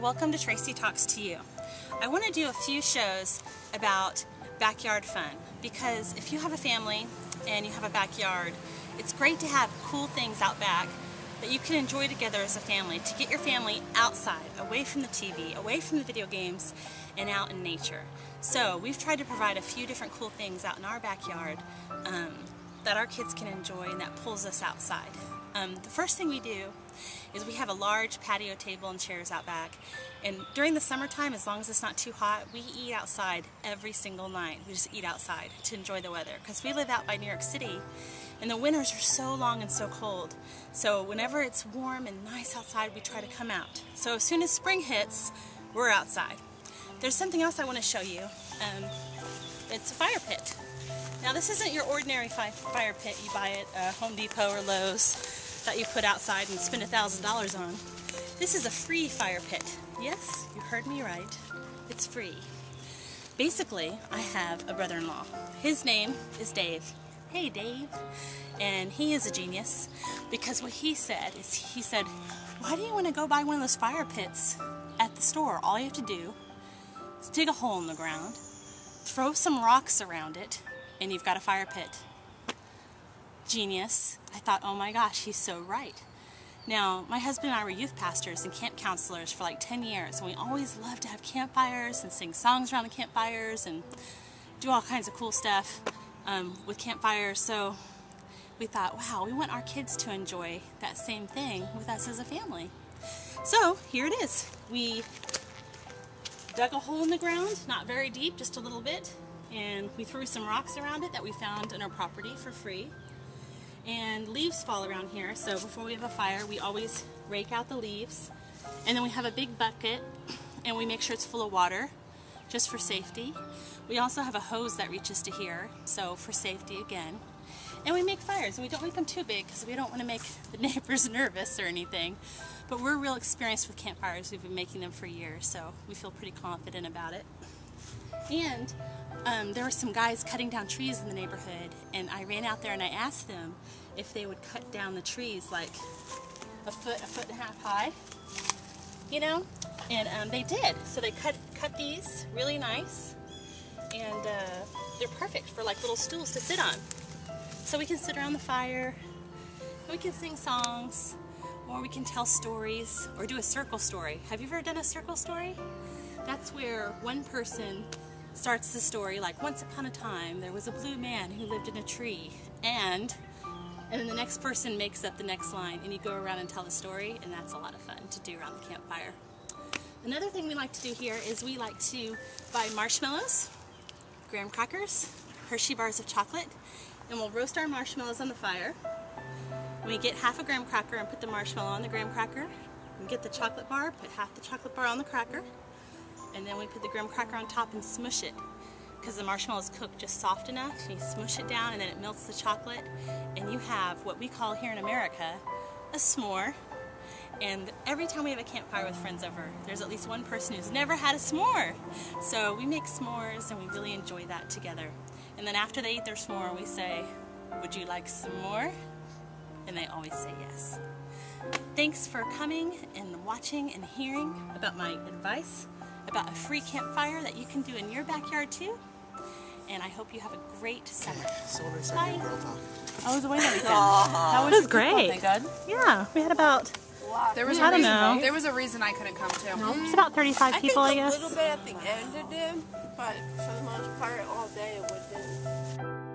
welcome to Tracy Talks to You. I want to do a few shows about backyard fun because if you have a family and you have a backyard, it's great to have cool things out back that you can enjoy together as a family, to get your family outside, away from the TV, away from the video games, and out in nature. So we've tried to provide a few different cool things out in our backyard that our kids can enjoy and that pulls us outside. The first thing we do is we have a large patio table and chairs out back, and during the summertime, as long as it's not too hot, we eat outside every single night. We just eat outside to enjoy the weather because we live out by New York City and the winters are so long and so cold. So whenever it's warm and nice outside, we try to come out. So as soon as spring hits, we're outside. There's something else I want to show you. It's a fire pit. Now this isn't your ordinary fire pit you buy at Home Depot or Lowe's that you put outside and spend $1,000 on. This is a free fire pit. Yes, you heard me right. It's free. Basically, I have a brother-in-law. His name is Dave. Hey Dave. And he is a genius because what he said is, he said, why do you want to go buy one of those fire pits at the store? All you have to do is dig a hole in the ground, throw some rocks around it, and you've got a fire pit. Genius. I thought, oh my gosh, he's so right. Now, my husband and I were youth pastors and camp counselors for like 10 years, and we always loved to have campfires and sing songs around the campfires and do all kinds of cool stuff with campfires. So we thought, wow, we want our kids to enjoy that same thing with us as a family. So here it is. We dug a hole in the ground, not very deep, just a little bit, and we threw some rocks around it that we found in our property for free. And leaves fall around here, so before we have a fire, we always rake out the leaves. And then we have a big bucket, and we make sure it's full of water, just for safety. We also have a hose that reaches to here, so for safety again. And we make fires, and we don't make them too big, because we don't want to make the neighbors nervous or anything. But we're real experienced with campfires. We've been making them for years, so we feel pretty confident about it. And there were some guys cutting down trees in the neighborhood, and I ran out there and I asked them if they would cut down the trees like a foot and a half high, you know, and they did. So they cut these really nice, and they're perfect for like little stools to sit on. So we can sit around the fire, we can sing songs, or we can tell stories, or do a circle story. Have you ever done a circle story? That's where one person starts the story like, once upon a time there was a blue man who lived in a tree, and then the next person makes up the next line, and you go around and tell the story, and that's a lot of fun to do around the campfire. Another thing we like to do here is we like to buy marshmallows, graham crackers, Hershey bars of chocolate, and we'll roast our marshmallows on the fire. We get half a graham cracker and put the marshmallow on the graham cracker, and get the chocolate bar, put half the chocolate bar on the cracker, and then we put the graham cracker on top and smush it, because the marshmallow is cooked just soft enough. And you smush it down, and then it melts the chocolate, and you have what we call here in America a s'more. And every time we have a campfire with friends over, there's at least one person who's never had a s'more. So we make s'mores, and we really enjoy that together. And then after they eat their s'more, we say, would you like some more? And they always say yes. Thanks for coming and watching and hearing about my advice about a free campfire that you can do in your backyard too. And I hope you have a great summer. So when I Bye. Girl Talk. I was away that weekend. That was great. Good? Yeah, we had about, There was I don't know. There was a reason I couldn't come too. It's about 35 people, I guess. A little bit at the end it did, but for the most part, all day it did.